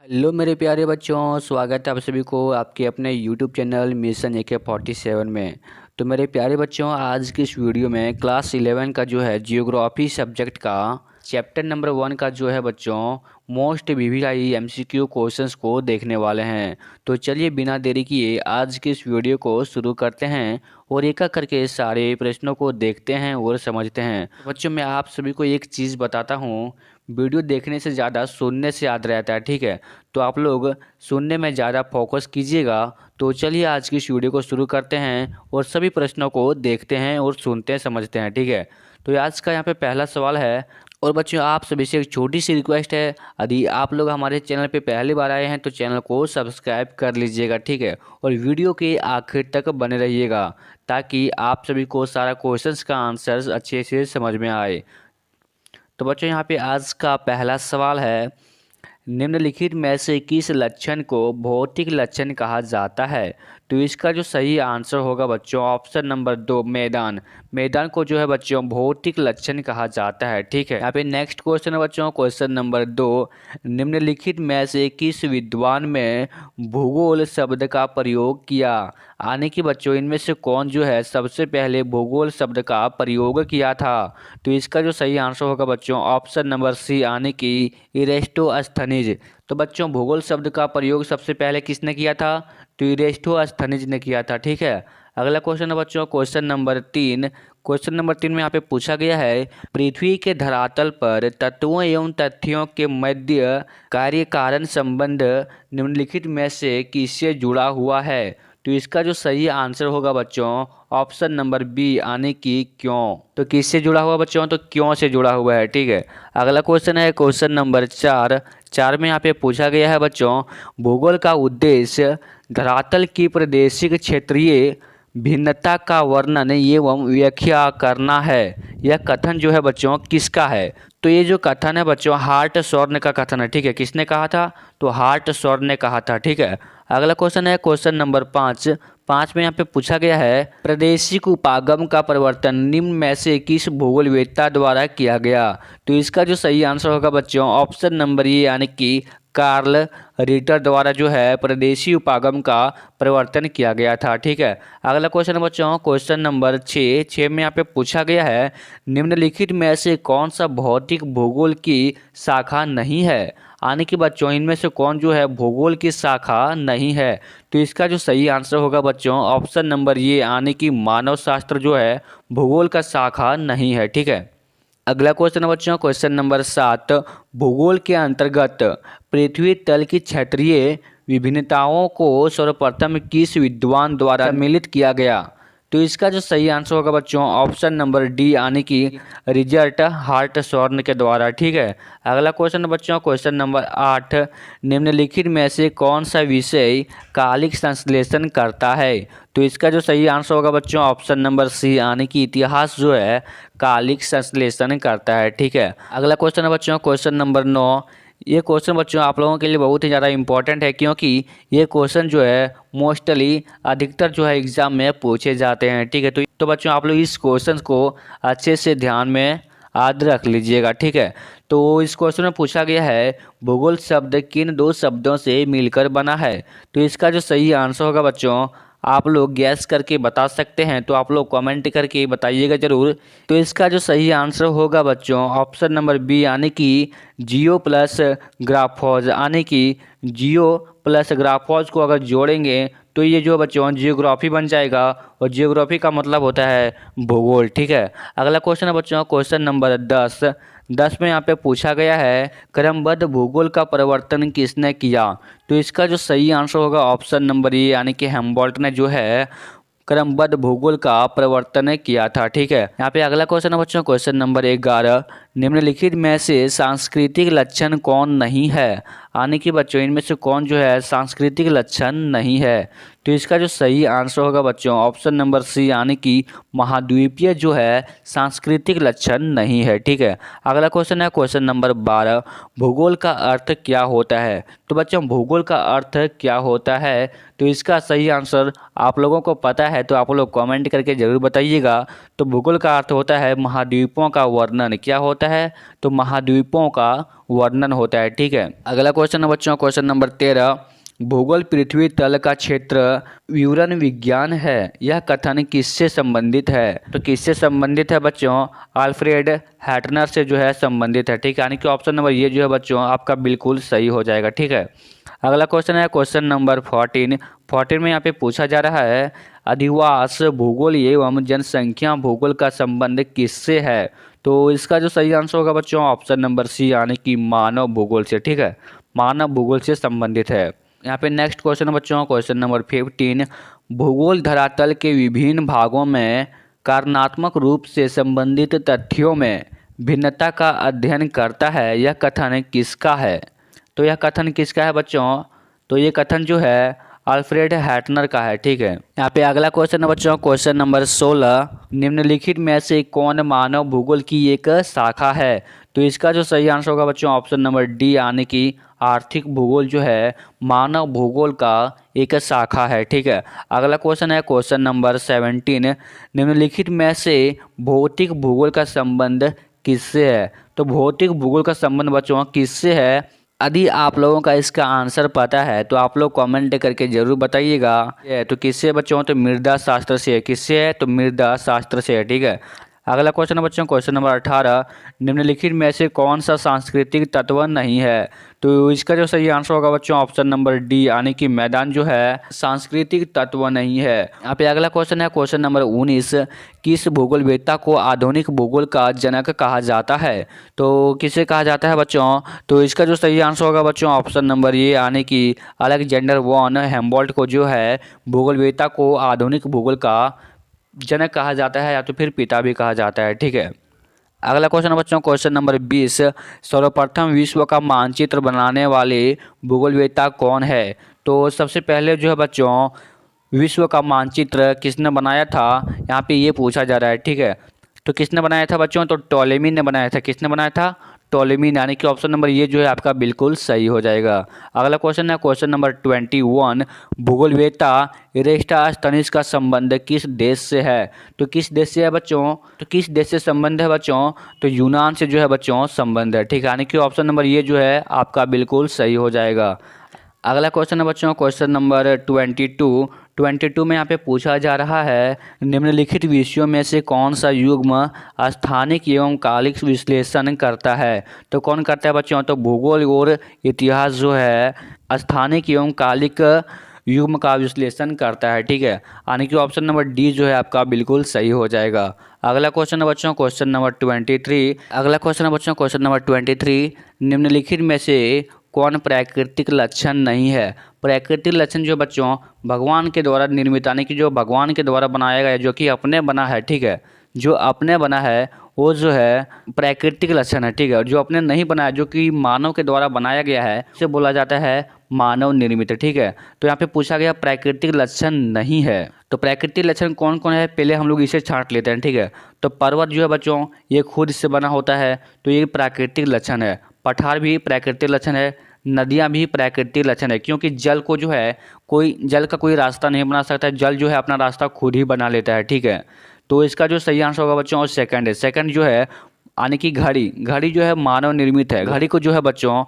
Hello मेरे प्यारे बच्चों, स्वागत है आप सभी को आपके अपने यूट्यूब चैनल मिशन AK47 में। तो मेरे प्यारे बच्चों, आज की इस वीडियो में क्लास 11 का जो है जियोग्राफी सब्जेक्ट का चैप्टर नंबर 1 का जो है बच्चों मोस्ट VVIP MCQ क्वेश्चंस को देखने वाले हैं। तो चलिए बिना देरी किए आज की इस वीडियो को शुरू करते हैं और एक एक करके सारे प्रश्नों को देखते हैं और समझते हैं। बच्चों, मैं आप सभी को एक चीज़ बताता हूँ, वीडियो देखने से ज़्यादा सुनने से याद रहता है, ठीक है? तो आप लोग सुनने में ज़्यादा फोकस कीजिएगा। तो चलिए आज की इस वीडियो को शुरू करते हैं और सभी प्रश्नों को देखते हैं और सुनते हैं, समझते हैं, ठीक है? तो आज का यहाँ पे पहला सवाल है। और बच्चों, आप सभी से एक छोटी सी रिक्वेस्ट है, यदि आप लोग हमारे चैनल पे पहली बार आए हैं तो चैनल को सब्सक्राइब कर लीजिएगा, ठीक है? और वीडियो के आखिर तक बने रहिएगा ताकि आप सभी को सारा क्वेश्चंस का आंसर्स अच्छे से समझ में आए। तो बच्चों, यहाँ पे आज का पहला सवाल है, निम्नलिखित में से किस लक्षण को भौतिक लक्षण कहा जाता है? तो इसका जो सही आंसर होगा बच्चों ऑप्शन नंबर 2 मैदान। मैदान को जो है बच्चों भौतिक लक्षण कहा जाता है, ठीक है? यहाँ पे नेक्स्ट क्वेश्चन है बच्चों, क्वेश्चन नंबर 2, निम्नलिखित में से किस विद्वान में भूगोल शब्द का प्रयोग किया? आने की बच्चों इनमें से कौन जो है सबसे पहले भूगोल शब्द का प्रयोग किया था? तो इसका जो सही आंसर होगा बच्चों ऑप्शन नंबर सी आने की इरेस्टोस्थनीज। तो बच्चों भूगोल शब्द का प्रयोग सबसे पहले किसने किया था? तो इरेस्टोस्थनीज ने किया था, ठीक है? अगला क्वेश्चन है बच्चों क्वेश्चन नंबर 3। क्वेश्चन नंबर 3 में यहाँ पे पूछा गया है, पृथ्वी के धरातल पर तत्वों एवं तथ्यों के मध्य कार्य कारण संबंध निम्नलिखित में से किससे जुड़ा हुआ है? तो इसका जो सही आंसर होगा बच्चों ऑप्शन नंबर बी आने की क्यों। तो किससे जुड़ा हुआ बच्चों? तो क्यों से जुड़ा हुआ है, ठीक है? अगला क्वेश्चन है क्वेश्चन नंबर 4 में यहाँ पे पूछा गया है बच्चों, भूगोल का उद्देश्य धरातल की प्रादेशिक क्षेत्रीय भिन्नता का वर्णन एवं व्याख्या करना है। यह कथन जो है बच्चों किसका है? तो ये जो कथन है बच्चों हार्टशॉर्न का कथन है, ठीक है? किसने कहा था? तो हार्टशॉर्न ने कहा था, ठीक है? अगला क्वेश्चन है क्वेश्चन नंबर 5 में यहाँ पे पूछा गया है, प्रादेशिक उपागम का परिवर्तन निम्न में से किस भूगोलवेत्ता द्वारा किया गया? तो इसका जो सही आंसर होगा बच्चों ऑप्शन नंबर ए यानी कि कार्ल रिटर द्वारा जो है प्रादेशिक उपागम का परिवर्तन किया गया था, ठीक है? अगला क्वेश्चन बच्चों क्वेश्चन नंबर 6 में यहाँ पे पूछा गया है, निम्नलिखित में से कौन सा भौतिक भूगोल की शाखा नहीं है? आने की बच्चों इनमें से कौन जो है भूगोल की शाखा नहीं है? तो इसका जो सही आंसर होगा बच्चों ऑप्शन नंबर ये आने की मानव शास्त्र जो है भूगोल का शाखा नहीं है, ठीक है? अगला क्वेश्चन है बच्चों क्वेश्चन नंबर 7, भूगोल के अंतर्गत पृथ्वी तल की क्षेत्रीय विभिन्नताओं को सर्वप्रथम किस विद्वान द्वारा सम्मिलित किया गया? तो इसका जो सही आंसर होगा बच्चों ऑप्शन नंबर डी आने की रिजर्ट हार्टशॉर्न के द्वारा, ठीक है? अगला क्वेश्चन बच्चों क्वेश्चन नंबर 8, निम्नलिखित में से कौन सा विषय कालिक संश्लेषण करता है? तो इसका जो सही आंसर होगा बच्चों ऑप्शन नंबर सी आने की इतिहास जो है कालिक संश्लेषण करता है, ठीक है? अगला क्वेश्चन है बच्चों क्वेश्चन नंबर 9। ये क्वेश्चन बच्चों आप लोगों के लिए बहुत ही ज़्यादा इंपॉर्टेंट है, क्योंकि ये क्वेश्चन जो है मोस्टली अधिकतर जो है एग्जाम में पूछे जाते हैं, ठीक है? तो बच्चों आप लोग इस क्वेश्चन को अच्छे से ध्यान में याद रख लीजिएगा, ठीक है? तो इस क्वेश्चन में पूछा गया है, भूगोल शब्द किन दो शब्दों से मिलकर बना है? तो इसका जो सही आंसर होगा बच्चों आप लोग गैस करके बता सकते हैं, तो आप लोग कमेंट करके बताइएगा ज़रूर। तो इसका जो सही आंसर होगा बच्चों ऑप्शन नंबर बी यानी कि जियो प्लस ग्राफोज। यानी कि जियो प्लस ग्राफोज को अगर जोड़ेंगे तो ये जो बच्चों जियोग्राफी बन जाएगा, और जियोग्राफी का मतलब होता है भूगोल, ठीक है? अगला क्वेश्चन है बच्चों क्वेश्चन नंबर 10 में यहाँ पे पूछा गया है, क्रमबद्ध भूगोल का परिवर्तन किसने किया? तो इसका जो सही आंसर होगा ऑप्शन नंबर ए यानी कि हेम्बोल्ट ने जो है क्रमबद्ध भूगोल का परिवर्तन किया था, ठीक है? यहाँ पे अगला क्वेश्चन है बच्चों क्वेश्चन नंबर 11, निम्नलिखित में से सांस्कृतिक लक्षण कौन नहीं है? आने की बच्चों इनमें से कौन जो है सांस्कृतिक लक्षण नहीं है? तो इसका जो सही आंसर होगा बच्चों ऑप्शन नंबर सी यानी कि महाद्वीपीय जो है सांस्कृतिक लक्षण नहीं है, ठीक है? अगला क्वेश्चन है क्वेश्चन नंबर 12, भूगोल का अर्थ क्या होता है? तो बच्चों भूगोल का अर्थ क्या होता है? तो इसका सही आंसर आप लोगों को पता है तो आप लोग कमेंट करके जरूर बताइएगा। तो भूगोल का अर्थ होता है महाद्वीपों का वर्णन। क्या होता होता है? तो महाद्वीपों का वर्णन होता है। ठीक है, अगला क्वेश्चन है बच्चों, क्वेश्चन नंबर 13। भूगोल पृथ्वी तल का क्षेत्र विवरण विज्ञान है, यह कथन किससे संबंधित है? तो किससे संबंधित है बच्चों? अल्फ्रेड हैटनर से जो है संबंधित है। ठीक है, यानी कि ऑप्शन नंबर ये जो है बच्चों आपका बिल्कुल सही हो जाएगा। ठीक है, अगला क्वेश्चन है क्वेश्चन नंबर 14 में यहाँ पे पूछा जा रहा है, अधिवास भूगोल एवं जनसंख्या भूगोल का संबंध किससे है? तो इसका जो सही आंसर होगा बच्चों ऑप्शन नंबर सी, यानी कि मानव भूगोल से। ठीक है, मानव भूगोल से संबंधित है। यहाँ पे नेक्स्ट क्वेश्चन है बच्चों, क्वेश्चन नंबर 15। भूगोल धरातल के विभिन्न भागों में कारणात्मक रूप से संबंधित तथ्यों में भिन्नता का अध्ययन करता है, यह कथन किसका है? तो यह कथन किसका है बच्चों? तो ये कथन जो है अल्फ्रेड हैटनर का है। ठीक है, यहाँ पे अगला क्वेश्चन है बच्चों, क्वेश्चन नंबर 16। निम्नलिखित में से कौन मानव भूगोल की एक शाखा है? तो इसका जो सही आंसर होगा बच्चों ऑप्शन नंबर डी, यानी कि आर्थिक भूगोल जो है मानव भूगोल का एक शाखा है। ठीक है, अगला क्वेश्चन है क्वेश्चन नंबर 17। निम्नलिखित में से भौतिक भूगोल का संबंध किससे है? तो भौतिक भूगोल का संबंध बच्चों किससे है? यदि आप लोगों का इसका आंसर पता है तो आप लोग कमेंट करके जरूर बताइएगा। तो किससे बच्चों? तो मृदा शास्त्र से। किससे है? तो मृदा शास्त्र से है। ठीक है, अगला क्वेश्चन है बच्चों क्वेश्चन नंबर 18। निम्नलिखित में से कौन सा सांस्कृतिक तत्व नहीं है? तो इसका जो सही आंसर होगा बच्चों ऑप्शन नंबर डी, यानी कि मैदान जो है सांस्कृतिक तत्व नहीं है। यहाँ पे अगला क्वेश्चन है क्वेश्चन नंबर 19। किस भूगोलवेत्ता को आधुनिक भूगोल का जनक कहा जाता है? तो किसे कहा जाता है बच्चों? तो इसका जो सही आंसर होगा बच्चों ऑप्शन नंबर ये, यानी कि अलेक्जेंडर वॉन हेम्बोल्ट को जो है भूगोलवेत्ता को आधुनिक भूगोल का जनक कहा जाता है, या तो फिर पिता भी कहा जाता है। ठीक है, अगला क्वेश्चन है बच्चों क्वेश्चन नंबर 20। सर्वप्रथम विश्व का मानचित्र बनाने वाले भूगोलवेत्ता कौन है? तो सबसे पहले जो है बच्चों विश्व का मानचित्र किसने बनाया था, यहाँ पे ये पूछा जा रहा है। ठीक है, तो किसने बनाया था बच्चों? तो टॉलेमी ने बनाया था। किसने बनाया था? टॉलेमी, यानी कि ऑप्शन नंबर ये जो है आपका बिल्कुल सही हो जाएगा। अगला क्वेश्चन है क्वेश्चन नंबर 21। भूगोलवेत्ता इरेस्टोस्थनीज का संबंध किस देश से है? तो किस देश से है बच्चों? तो किस देश से संबंध है बच्चों? तो यूनान से जो है बच्चों संबंध है। ठीक है, यानी कि ऑप्शन नंबर ये जो है आपका बिल्कुल सही हो जाएगा। अगला क्वेश्चन है बच्चों क्वेश्चन नंबर 22 में यहाँ पे पूछा जा रहा है, निम्नलिखित विषयों में से कौन सा युग्म स्थानिक एवं कालिक विश्लेषण करता है? तो कौन करता है बच्चों? तो भूगोल और इतिहास जो है स्थानिक एवं कालिक युग्म का विश्लेषण करता है। ठीक है, यानी कि ऑप्शन नंबर डी जो है आपका बिल्कुल सही हो जाएगा। अगला क्वेश्चन है बच्चों क्वेश्चन नंबर 23। अगला क्वेश्चन है बच्चों क्वेश्चन नंबर 23। निम्नलिखित में से कौन प्राकृतिक लक्षण नहीं है? प्राकृतिक लक्षण जो बच्चों भगवान के द्वारा निर्मित, यानी कि जो भगवान के द्वारा बनाया गया, जो कि अपने बना है। ठीक है, जो अपने बना है वो जो है प्राकृतिक लक्षण है। ठीक है, और जो अपने नहीं बना है, जो कि मानव के द्वारा बनाया गया है, उसे बोला जाता है मानव निर्मित। ठीक है, तो यहाँ पे पूछा गया प्राकृतिक लक्षण नहीं है। तो प्राकृतिक लक्षण कौन कौन है, पहले हम लोग इसे छांट लेते हैं। ठीक है, तो पर्वत जो है बच्चों ये खुद से बना होता है, तो ये प्राकृतिक लक्षण है। पठार भी प्राकृतिक लक्षण है, नदियाँ भी प्राकृतिक लक्षण है, क्योंकि जल को जो है जल का कोई रास्ता नहीं बना सकता है, जल जो है अपना रास्ता खुद ही बना लेता है। ठीक है, तो इसका जो सही आंसर होगा बच्चों सेकंड है। सेकंड जो है यानी कि घड़ी जो है मानव निर्मित है। घड़ी को जो है बच्चों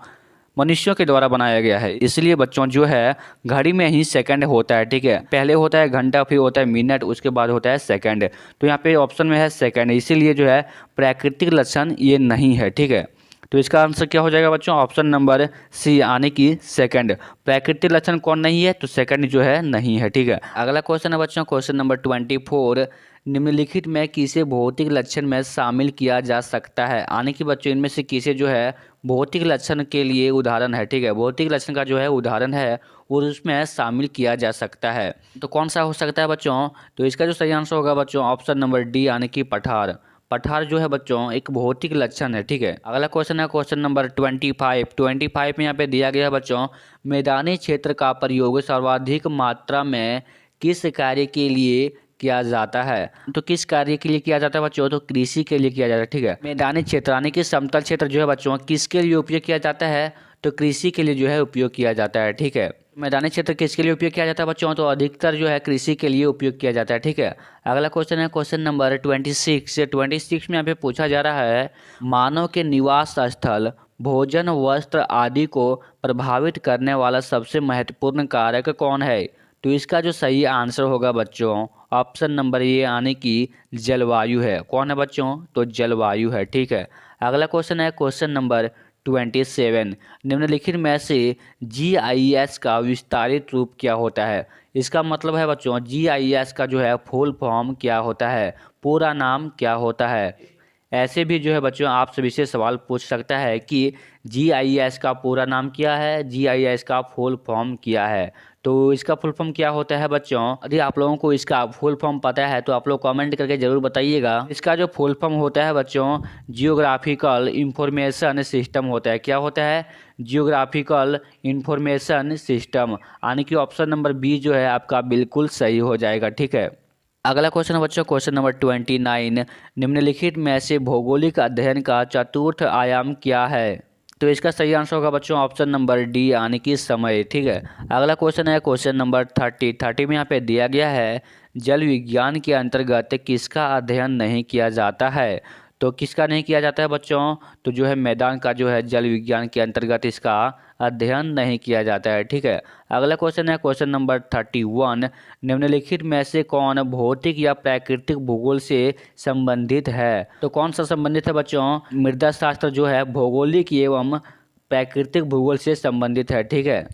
मनुष्यों के द्वारा बनाया गया है, इसलिए बच्चों जो है घड़ी में ही सेकंड होता है। ठीक है, पहले होता है घंटा, फिर होता है मिनट, उसके बाद होता है सेकंड। तो यहाँ पे ऑप्शन में है सेकंड, इसीलिए जो है प्राकृतिक लक्षण ये नहीं है। ठीक है, तो इसका आंसर क्या हो जाएगा बच्चों ऑप्शन नंबर सी, यानी कि सेकंड। प्राकृतिक लक्षण कौन नहीं है? तो सेकंड जो है नहीं है। ठीक है, अगला क्वेश्चन है बच्चों क्वेश्चन नंबर 24। निम्नलिखित में किसे भौतिक लक्षण में शामिल किया जा सकता है? यानी कि बच्चों इनमें से किसे जो है भौतिक लक्षण के लिए उदाहरण है। ठीक है, भौतिक लक्षण का जो है उदाहरण है और उसमें शामिल किया जा सकता है। तो कौन सा हो सकता है बच्चों? तो इसका जो सही आंसर होगा बच्चों ऑप्शन नंबर डी, यानी कि पठार। पठार जो है बच्चों एक भौतिक लक्षण है। ठीक है, अगला क्वेश्चन है क्वेश्चन नंबर 25 में यहाँ पे दिया गया है बच्चों, मैदानी क्षेत्र का प्रयोग सर्वाधिक मात्रा में किस कार्य के लिए किया जाता है? तो किस कार्य के लिए किया जाता है बच्चों? तो कृषि के लिए किया जाता है। ठीक है, मैदानी क्षेत्र यानी कि समतल क्षेत्र जो है बच्चों किसके लिए उपयोग किया जाता है? तो कृषि के लिए जो है उपयोग किया जाता है। ठीक है, मैदानी क्षेत्र किसके लिए उपयोग किया जाता है बच्चों? तो अधिकतर जो है कृषि के लिए उपयोग किया जाता है। ठीक है, अगला क्वेश्चन है क्वेश्चन नंबर 26 में यहाँ पे पूछा जा रहा है, मानव के निवास स्थल, भोजन, वस्त्र आदि को प्रभावित करने वाला सबसे महत्वपूर्ण कारक कौन है? तो इसका जो सही आंसर होगा बच्चों ऑप्शन नंबर ए यानी कि जलवायु है। कौन है बच्चों? तो जलवायु है। ठीक है, अगला क्वेश्चन है क्वेश्चन नंबर 27, निम्नलिखित में से GIS का विस्तारित रूप क्या होता है? इसका मतलब है बच्चों GIS का जो है फुल फॉर्म क्या होता है, पूरा नाम क्या होता है? ऐसे भी जो है बच्चों आप सभी से सवाल पूछ सकता है कि GIS का पूरा नाम क्या है, GIS का फुल फॉर्म क्या है? तो इसका फुल फॉर्म क्या होता है बच्चों? यदि आप लोगों को इसका फुल फॉर्म पता है तो आप लोग कमेंट करके ज़रूर बताइएगा। इसका जो फुल फॉर्म होता है बच्चों जियोग्राफिकल इंफॉर्मेशन सिस्टम होता है। क्या होता है? जियोग्राफिकल इंफॉर्मेशन सिस्टम, यानी कि ऑप्शन नंबर बी जो है आपका बिल्कुल सही हो जाएगा। ठीक है, अगला क्वेश्चन है बच्चों क्वेश्चन नंबर 29, निम्नलिखित में से भौगोलिक अध्ययन का चतुर्थ आयाम क्या है? तो इसका सही आंसर होगा बच्चों ऑप्शन नंबर डी यानी कि समय। ठीक है, अगला क्वेश्चन है क्वेश्चन नंबर 30 में यहाँ पे दिया गया है, जल विज्ञान के अंतर्गत किसका अध्ययन नहीं किया जाता है? तो किसका नहीं किया जाता है बच्चों? तो जो है मैदान का जो है जल विज्ञान के अंतर्गत इसका अध्ययन नहीं किया जाता है। ठीक है, अगला क्वेश्चन है क्वेश्चन नंबर 31, निम्नलिखित में से कौन भौतिक या प्राकृतिक भूगोल से संबंधित है? तो कौन सा संबंधित है बच्चों? मृदा शास्त्र जो है भौगोलिक एवं प्राकृतिक भूगोल से संबंधित है। ठीक है,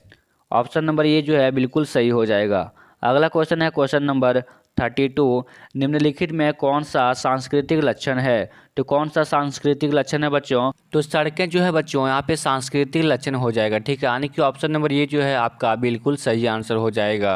ऑप्शन नंबर ये जो है बिल्कुल सही हो जाएगा। अगला क्वेश्चन है क्वेश्चन नंबर 32, निम्नलिखित में कौन सा सांस्कृतिक लक्षण है? तो कौन सा सांस्कृतिक लक्षण है बच्चों? तो सड़कें जो है बच्चों यहाँ पे सांस्कृतिक लक्षण हो जाएगा। ठीक है, यानी कि ऑप्शन नंबर ये जो है आपका बिल्कुल सही आंसर हो जाएगा।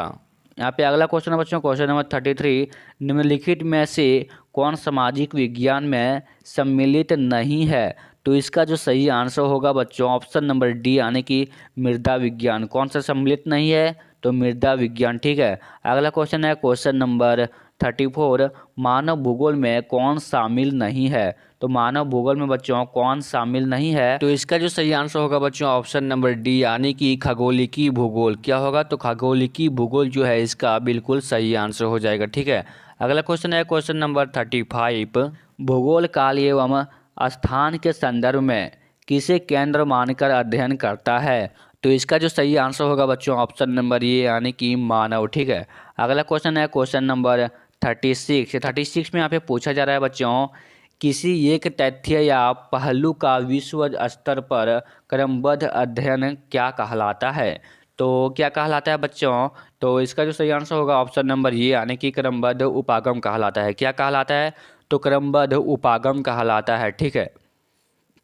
यहाँ पे अगला क्वेश्चन है बच्चों क्वेश्चन नंबर 33, निम्नलिखित में से कौन सामाजिक विज्ञान में सम्मिलित नहीं है? तो इसका जो सही आंसर होगा बच्चों ऑप्शन नंबर डी यानी कि मृदा विज्ञान। कौन सा सम्मिलित नहीं है? तो मृदा विज्ञान। ठीक है, अगला क्वेश्चन है क्वेश्चन नंबर 34, मानव भूगोल में कौन शामिल नहीं है? तो मानव भूगोल में बच्चों कौन शामिल नहीं है? तो इसका जो सही आंसर होगा बच्चों ऑप्शन नंबर डी यानी कि खगोलिकी भूगोल। क्या होगा? तो खगोलिकी भूगोल जो है इसका बिल्कुल सही आंसर हो जाएगा। ठीक है, अगला क्वेश्चन है क्वेश्चन नंबर 35, भूगोल काल एवं स्थान के संदर्भ में किसे केंद्र मानकर अध्ययन करता है? तो इसका जो सही आंसर होगा बच्चों ऑप्शन नंबर ये यानी कि मानव। ठीक है, अगला क्वेश्चन है क्वेश्चन नंबर 36 में यहाँ पे पूछा जा रहा है बच्चों, किसी एक तथ्य या पहलू का विश्व स्तर पर क्रमबद्ध अध्ययन क्या कहलाता है? तो क्या कहलाता है बच्चों? तो इसका जो सही आंसर होगा ऑप्शन नंबर ये यानी कि क्रमबद्ध उपागम कहलाता है। क्या कहलाता है? तो क्रमबद्ध उपागम कहलाता है। ठीक है,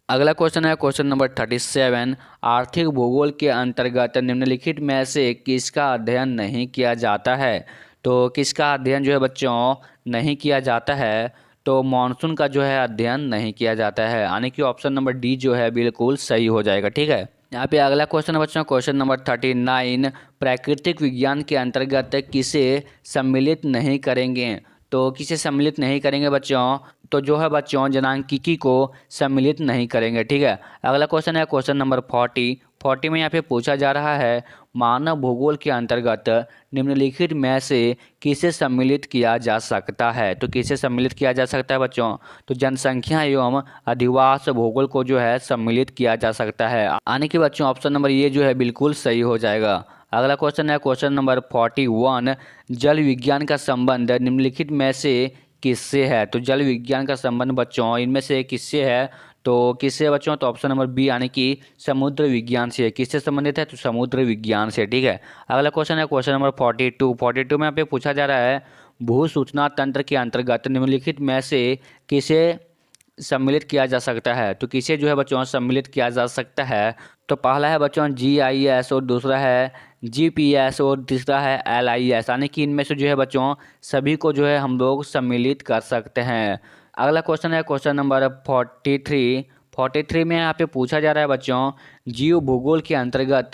अगला क्वेश्चन है क्वेश्चन नंबर 37, आर्थिक भूगोल के अंतर्गत निम्नलिखित में से किसका अध्ययन नहीं किया जाता है? तो किसका अध्ययन जो है बच्चों नहीं किया जाता है? तो मॉनसून का जो है अध्ययन नहीं किया जाता है, यानी कि ऑप्शन नंबर डी जो है बिल्कुल सही हो जाएगा। ठीक है, यहाँ पे अगला क्वेश्चन है बच्चों क्वेश्चन नंबर 39, प्राकृतिक विज्ञान के अंतर्गत किसे सम्मिलित नहीं करेंगे? तो किसे सम्मिलित नहीं करेंगे बच्चों? तो जो है बच्चों जनांकिकी को सम्मिलित नहीं करेंगे। ठीक है, अगला क्वेश्चन है क्वेश्चन नंबर 40 में यहाँ पे पूछा जा रहा है, मानव भूगोल के अंतर्गत निम्नलिखित में से किसे सम्मिलित किया जा सकता है? तो किसे सम्मिलित किया जा सकता है बच्चों? तो जनसंख्या एवं अधिवास भूगोल को जो है सम्मिलित किया जा सकता है, यानी कि बच्चों ऑप्शन नंबर ये जो है बिल्कुल सही हो जाएगा। अगला क्वेश्चन है क्वेश्चन नंबर 41, जल विज्ञान का संबंध निम्नलिखित में से किससे है? तो जल विज्ञान का संबंध बच्चों इनमें से किससे है? तो किससे बच्चों? तो ऑप्शन नंबर बी यानी कि समुद्र विज्ञान से। किससे संबंधित है? तो समुद्र विज्ञान से। ठीक है, अगला क्वेश्चन है क्वेश्चन नंबर 42 में यहाँ पे पूछा जा रहा है, भू सूचना तंत्र के अंतर्गत निम्नलिखित में से किसे सम्मिलित किया जा सकता है? तो किसे जो है बच्चों सम्मिलित किया जा सकता है? तो पहला है बच्चों GIS और दूसरा है GPS और तीसरा है LIS, यानी कि इनमें से जो है बच्चों सभी को जो है हम लोग सम्मिलित कर सकते हैं। अगला क्वेश्चन है क्वेश्चन नंबर 43 में यहाँ पे पूछा जा रहा है बच्चों, जीव भूगोल के अंतर्गत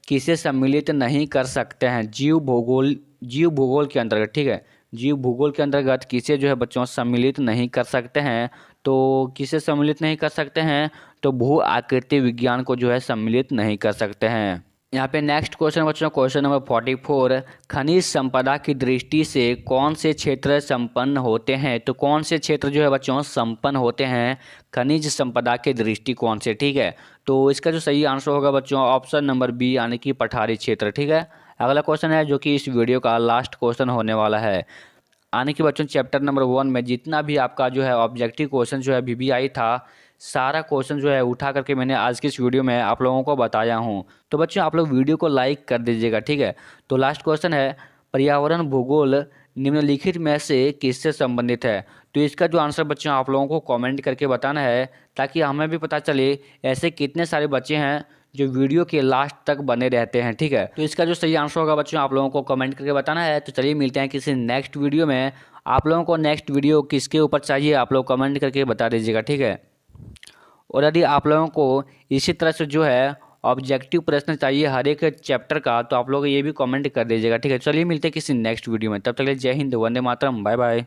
किसे सम्मिलित नहीं कर सकते हैं? जीव भूगोल के अंतर्गत। ठीक है, जीव भूगोल के अंतर्गत किसे जो है बच्चों सम्मिलित नहीं कर सकते हैं? तो किसे सम्मिलित नहीं कर सकते हैं? तो भू आकृति विज्ञान को जो है सम्मिलित नहीं कर सकते हैं। यहाँ पे नेक्स्ट क्वेश्चन बच्चों, क्वेश्चन नंबर 44, खनिज संपदा की दृष्टि से कौन से क्षेत्र संपन्न होते हैं। तो कौन से क्षेत्र जो है बच्चों संपन्न होते हैं खनिज संपदा के दृष्टिकोण से, ठीक है। तो इसका जो सही आंसर होगा बच्चों ऑप्शन नंबर बी, यानी कि पठारी क्षेत्र, ठीक है। अगला क्वेश्चन है जो कि इस वीडियो का लास्ट क्वेश्चन होने वाला है, यानी कि बच्चों चैप्टर नंबर 1 में जितना भी आपका जो है ऑब्जेक्टिव क्वेश्चन जो है VBI था, सारा क्वेश्चन जो है उठा करके मैंने आज की इस वीडियो में आप लोगों को बताया हूँ। तो बच्चों आप लोग वीडियो को लाइक कर दीजिएगा, ठीक है। तो लास्ट क्वेश्चन है, पर्यावरण भूगोल निम्नलिखित में से किससे संबंधित है। तो इसका जो आंसर बच्चों आप लोगों को कमेंट करके बताना है, ताकि हमें भी पता चले ऐसे कितने सारे बच्चे हैं जो वीडियो के लास्ट तक बने रहते हैं, ठीक है। तो इसका जो सही आंसर होगा बच्चों आप लोगों को कमेंट करके बताना है। तो चलिए मिलते हैं किसी नेक्स्ट वीडियो में। आप लोगों को नेक्स्ट वीडियो किसके ऊपर चाहिए आप लोग कमेंट करके बता दीजिएगा, ठीक है। और यदि आप लोगों को इसी तरह से जो है ऑब्जेक्टिव प्रश्न चाहिए हर एक चैप्टर का, तो आप लोग ये भी कमेंट कर दीजिएगा, ठीक है। चलिए मिलते हैं किसी नेक्स्ट वीडियो में, तब तक के लिए जय हिंद, वंदे मातरम, बाय बाय।